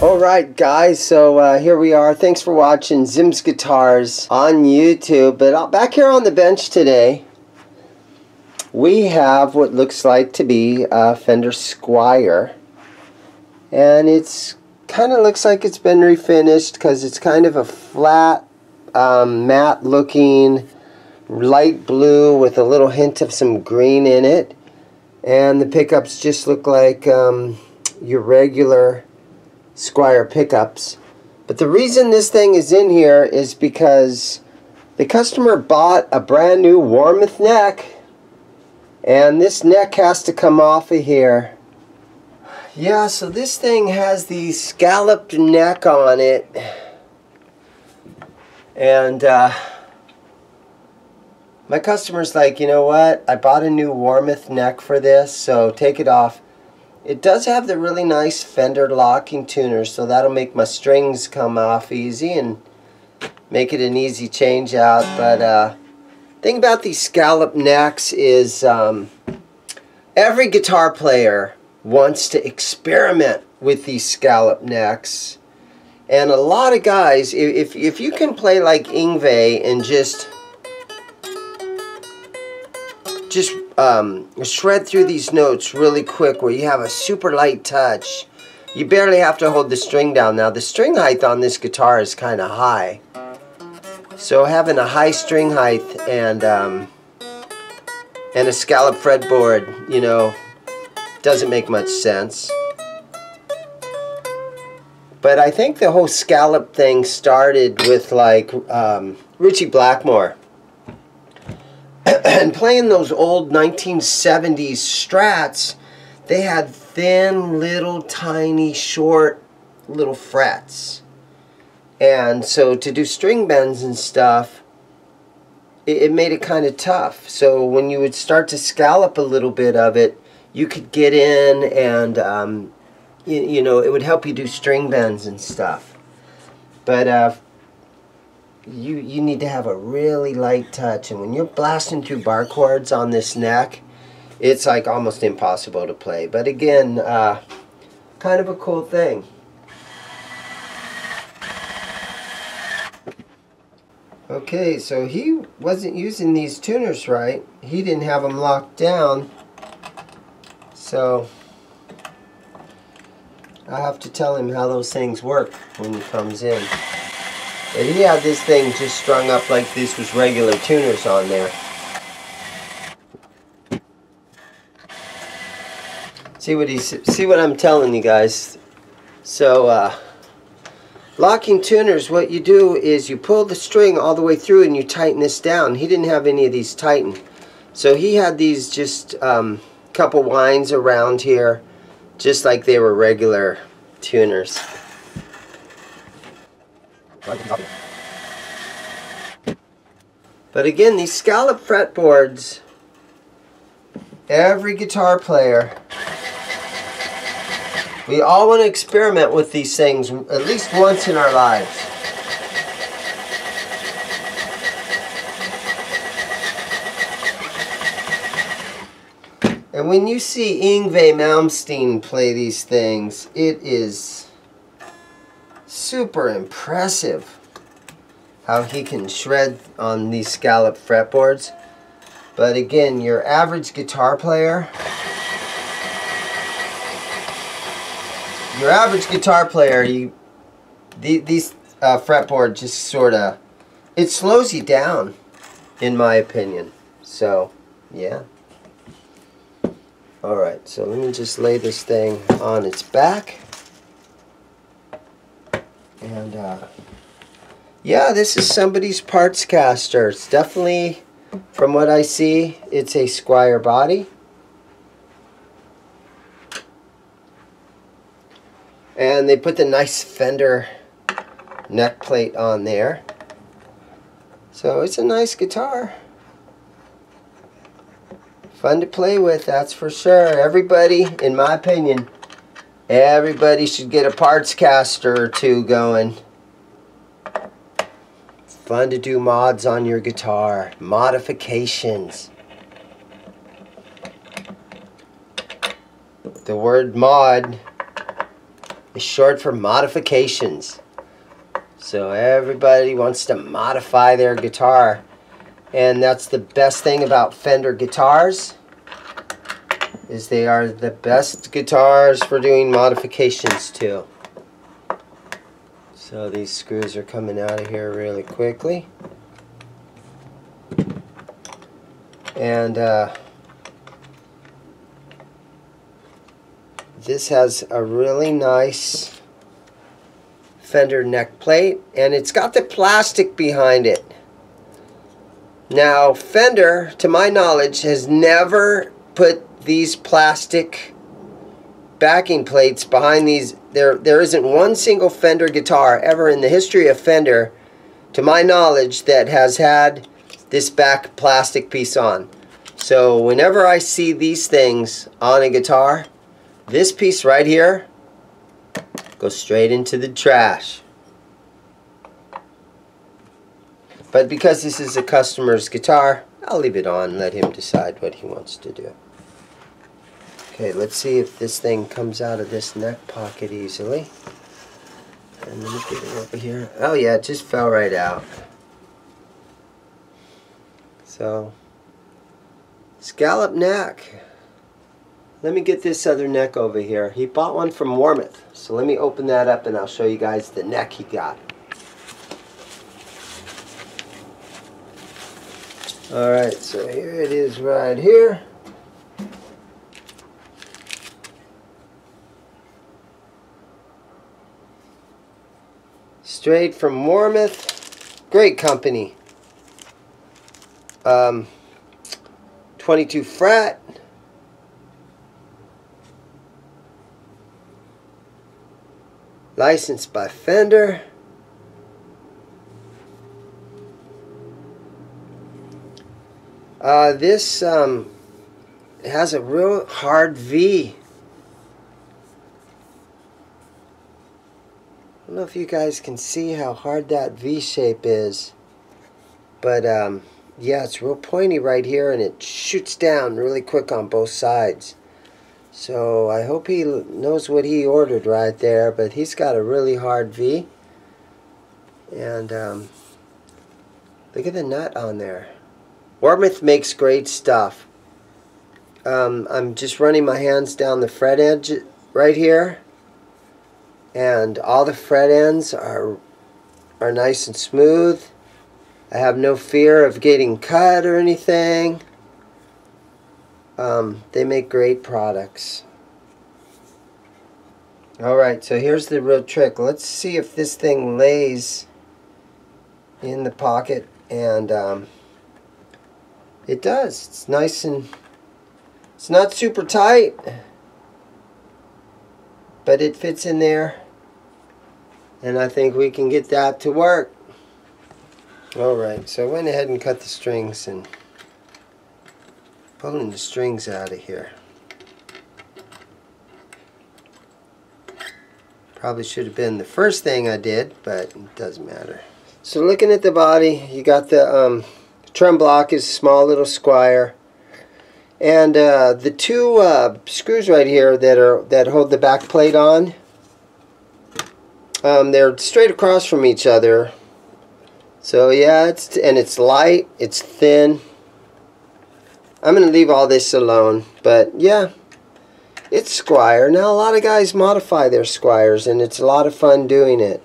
Alright guys, so here we are. Thanks for watching ZIMM'S Guitars on YouTube. But back here on the bench today, we have what looks like to be a Fender Squier. And it's kind of looks like it's been refinished because it's kind of a flat, matte looking light blue with a little hint of some green in it. And the pickups just look like your regular Squier pickups. But the reason this thing is in here is because the customer bought a brand new Warmoth Neck, and this neck has to come off of here. Yeah, so this thing has the scalloped neck on it, and my customer's like, you know what, I bought a new Warmoth Neck for this, so take it off. It does have the really nice Fender locking tuner, so that'll make my strings come off easy and make it an easy change out. But thing about these scallop necks is every guitar player wants to experiment with these scallop necks, and a lot of guys, if you can play like Yngwie and just shred through these notes really quick, where you have a super light touch, you barely have to hold the string down. Now the string height on this guitar is kind of high, so having a high string height and a scallop fretboard, you know, doesn't make much sense. But I think the whole scallop thing started with like Ritchie Blackmore. And playing those old 1970s Strats, they had thin, little, tiny, short, little frets. And so to do string bends and stuff, it made it kind of tough. So when you would start to scallop a little bit of it, you could get in and, you know, it would help you do string bends and stuff. But you need to have a really light touch, and when you're blasting through bar chords on this neck, it's like almost impossible to play. But again, kind of a cool thing. Okay, so he wasn't using these tuners right. He didn't have them locked down, so I have to tell him how those things work when he comes in. But he had this thing just strung up like this was regular tuners on there. See what I'm telling you guys. So locking tuners, what you do is you pull the string all the way through and you tighten this down. He didn't have any of these tightened, so he had these just couple winds around here, just like they were regular tuners. But again, these scallop fretboards, every guitar player, we all want to experiment with these things at least once in our lives. And when you see Yngwie Malmsteen play these things, it is super impressive how he can shred on these scallop fretboards. But again, your average guitar player, these fretboard just sort of, it slows you down, in my opinion. So yeah. Alright, so let me just lay this thing on its back. And yeah, this is somebody's parts caster. It's definitely, from what I see, it's a Squier body. And they put the nice Fender neck plate on there. So it's a nice guitar. Fun to play with, that's for sure. Everybody, in my opinion, everybody should get a parts caster or two going. Fun to do mods on your guitar. Modifications. The word mod is short for modifications. So everybody wants to modify their guitar, and that's the best thing about Fender guitars, is they are the best guitars for doing modifications to. So these screws are coming out of here really quickly. And this has a really nice Fender neck plate, and it's got the plastic behind it. Now Fender, to my knowledge, has never put these plastic backing plates behind these. There isn't one single Fender guitar ever in the history of Fender, to my knowledge, that has had this back plastic piece on. So whenever I see these things on a guitar, this piece right here goes straight into the trash. But because this is a customer's guitar, I'll leave it on and let him decide what he wants to do. Okay, let's see if this thing comes out of this neck pocket easily. And let me get it over here. Oh yeah, it just fell right out. So, scallop neck. Let me get this other neck over here. He bought one from Warmoth. So let me open that up and I'll show you guys the neck he got. Alright, so here it is right here. Straight from Warmoth. Great company. 22 fret. Licensed by Fender. This has a real hard V. I don't know if you guys can see how hard that V shape is, but yeah, it's real pointy right here, and it shoots down really quick on both sides. So I hope he knows what he ordered right there, but he's got a really hard V. And look at the nut on there. Warmoth makes great stuff. I'm just running my hands down the fret edge right here, and all the fret ends are nice and smooth. I have no fear of getting cut or anything. They make great products. Alright, so here's the real trick. Let's see if this thing lays in the pocket, and it does. It's nice, and it's not super tight, but it fits in there, and I think we can get that to work. Alright, so I went ahead and cut the strings and pulling the strings out of here. Probably should have been the first thing I did, but it doesn't matter. So looking at the body, you got the trem block is a small little squire, and the two screws right here that hold the back plate on, they're straight across from each other. So yeah, it's light, it's thin. I'm going to leave all this alone, but yeah, it's Squire. Now a lot of guys modify their Squires, and it's a lot of fun doing it.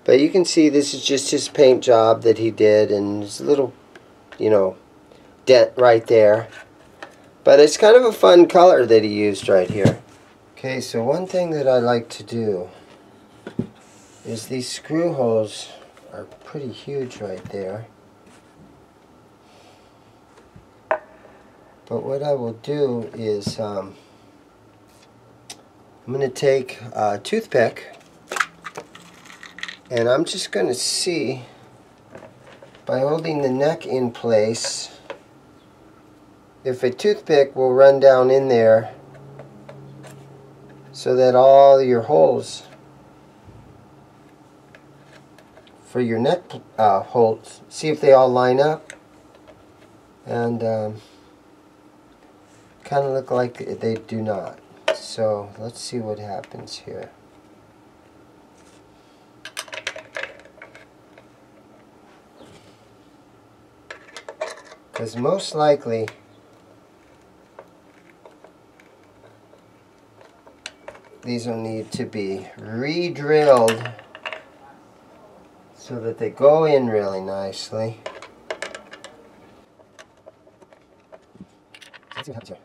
But you can see this is just his paint job that he did, and there's a little, you know, dent right there. But it's kind of a fun color that he used right here. Okay, so one thing that I like to do is these screw holes are pretty huge right there. But what I will do is I'm going to take a toothpick, and I'm just going to see, by holding the neck in place, if a toothpick will run down in there so that all your holes for your neck holes, see if they all line up, and kind of look like they do not. So let's see what happens here. Because most likely these will need to be re-drilled so that they go in really nicely. Let's see what happens here.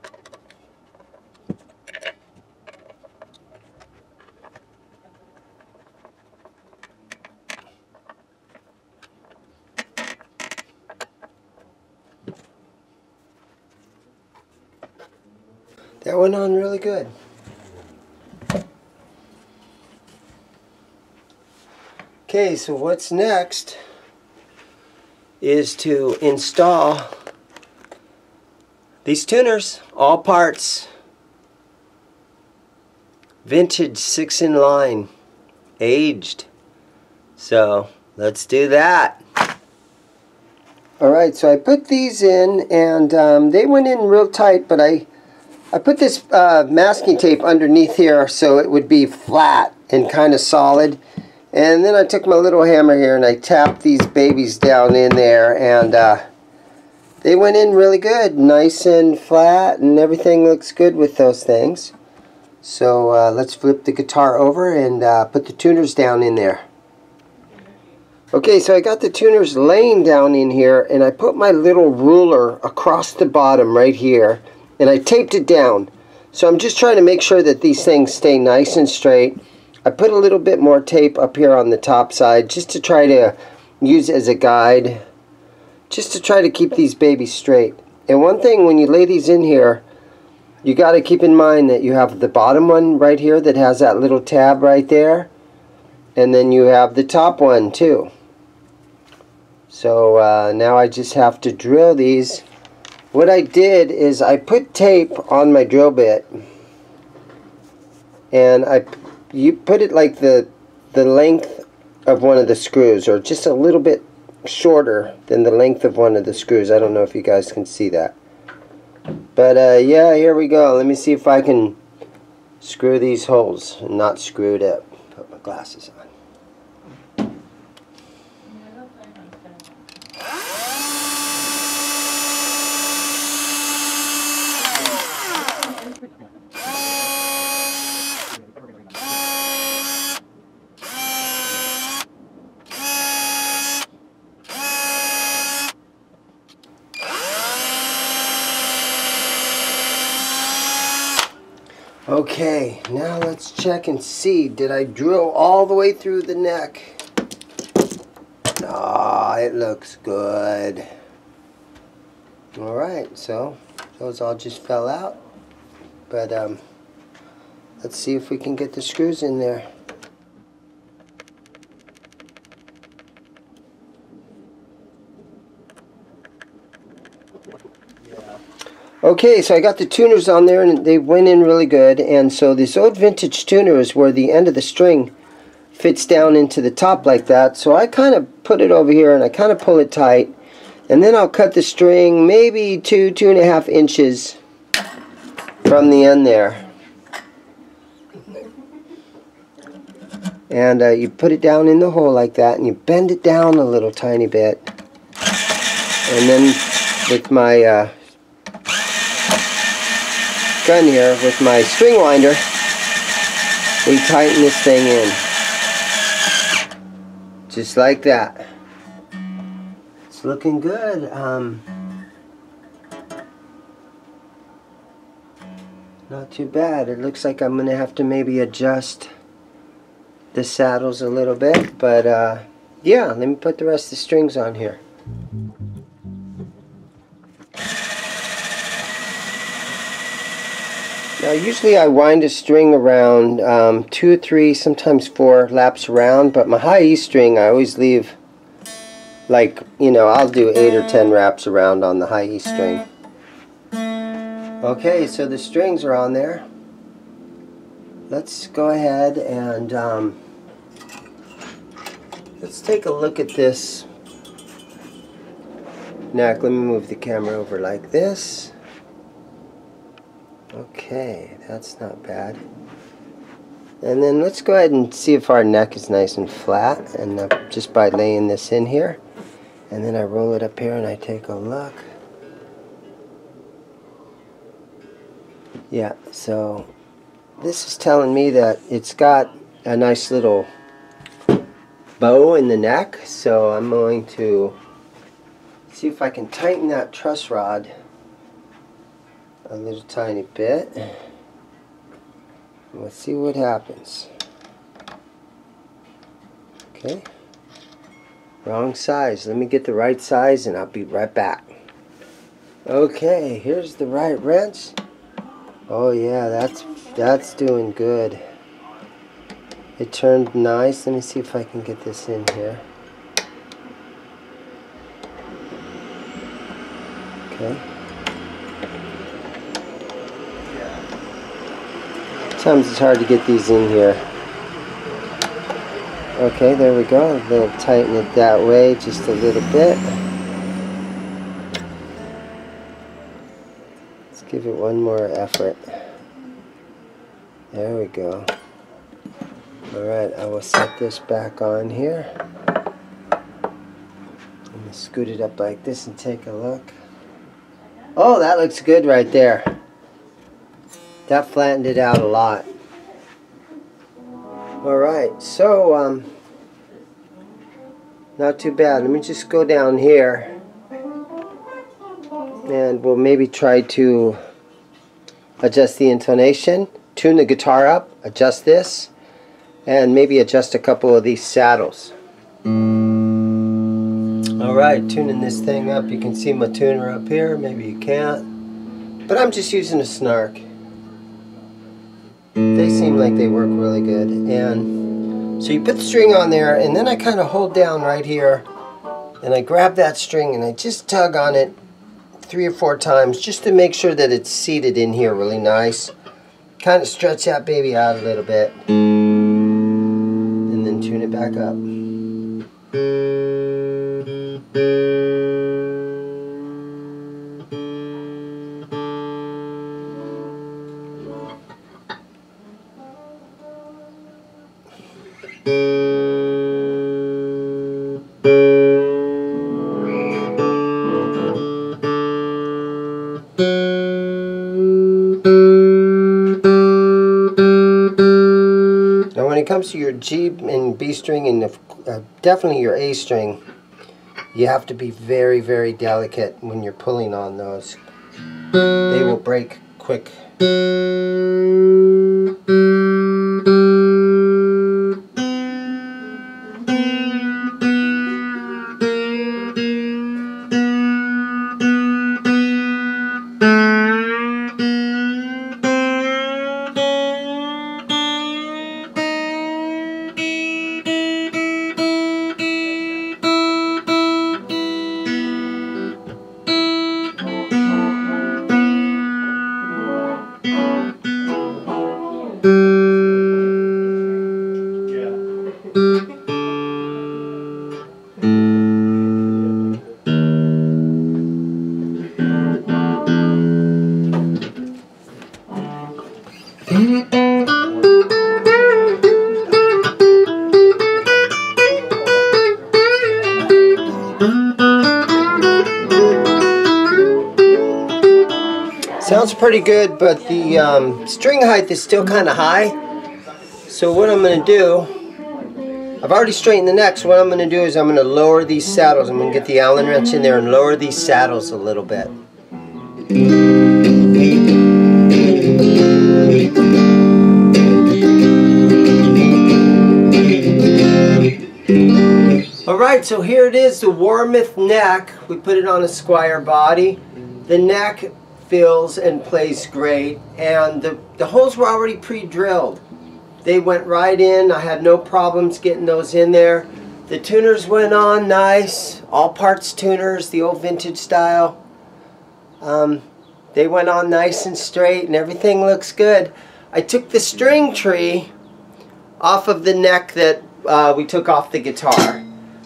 That went on really good. Okay, so what's next is to install these tuners, all parts, vintage 6-in-line, aged. So let's do that. Alright, so I put these in, and they went in real tight, but I put this masking tape underneath here so it would be flat and kind of solid. And then I took my little hammer here and I tapped these babies down in there, and they went in really good, nice and flat, and everything looks good with those things. So let's flip the guitar over and put the tuners down in there. Okay, so I got the tuners laying down in here, and I put my little ruler across the bottom right here, and I taped it down. So I'm just trying to make sure that these things stay nice and straight. I put a little bit more tape up here on the top side just to try to use as a guide, just to try to keep these babies straight. And one thing, when you lay these in here, you got to keep in mind that you have the bottom one right here that has that little tab right there, and then you have the top one too. So now I just have to drill these. What I did is I put tape on my drill bit, and you put it like the length of one of the screws, or just a little bit shorter than the length of one of the screws. I don't know if you guys can see that. But yeah, here we go. Let me see if I can screw these holes and not screw it up. Put my glasses on. Okay, now let's check and see. Did I drill all the way through the neck? Ah, it looks good. Alright, so those all just fell out. But let's see if we can get the screws in there. Okay, so I got the tuners on there, and they went in really good. And so this old vintage tuner is where the end of the string fits down into the top like that. So I kind of put it over here and I kind of pull it tight, and then I'll cut the string maybe 2.5 inches from the end there. And you put it down in the hole like that, and you bend it down a little tiny bit. And then with my gun here, with my string winder, we tighten this thing in. Just like that. It's looking good. Not too bad. It looks like I'm going to have to maybe adjust the saddles a little bit, but yeah, let me put the rest of the strings on here. Now usually I wind a string around 2, 3, sometimes 4 laps around, but my high E string I always leave, like, you know, I'll do 8 or 10 wraps around on the high E string. Okay, so the strings are on there. Let's go ahead and let's take a look at this neck. Let me move the camera over like this. Okay, that's not bad. And then let's go ahead and see if our neck is nice and flat, and just by laying this in here, and then I roll it up here and I take a look. Yeah, so this is telling me that it's got a nice little bow in the neck, so I'm going to see if I can tighten that truss rod a little tiny bit. Let's see what happens. Okay, wrong size. Let me get the right size and I'll be right back. Okay, here's the right wrench. Oh yeah, that's doing good. It turned nice. Let me see if I can get this in here. Okay. Sometimes it's hard to get these in here. Okay, there we go. They'll tighten it that way just a little bit. Let's give it one more effort. There we go. Alright, I will set this back on here. I'm going to scoot it up like this and take a look. Oh, that looks good right there. That flattened it out a lot. Alright, so not too bad. Let me just go down here and we'll maybe try to adjust the intonation, tune the guitar up, adjust this, and maybe adjust a couple of these saddles. Alright, tuning this thing up. You can see my tuner up here, maybe you can't, but I'm just using a snark. They seem like they work really good. And so you put the string on there, and then I kind of hold down right here and I grab that string and I just tug on it 3 or 4 times just to make sure that it's seated in here really nice. Kind of stretch that baby out a little bit and then tune it back up. Now when it comes to your G and B string and definitely your A string, you have to be very, very delicate when you're pulling on those. They will break quick. Sounds pretty good, but the string height is still kind of high. So what I'm going to do, I've already straightened the neck, so what I'm going to do is I'm going to lower these saddles. I'm going to get the Allen wrench in there and lower these saddles a little bit. Alright, so here it is, the Warmoth Neck. We put it on a Squire body. The neck feels and plays great, and the holes were already pre-drilled. They went right in. I had no problems getting those in there. The tuners went on nice, all parts tuners, the old vintage style. They went on nice and straight and everything looks good. I took the string tree off of the neck that we took off the guitar.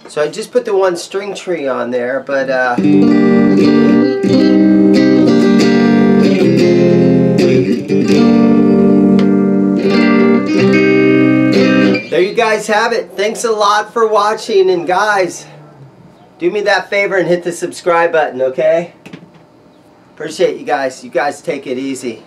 So I just put the one string tree on there, but guys have it. Thanks a lot for watching, and guys, do me that favor and hit the subscribe button, okay? Appreciate you guys. You guys take it easy.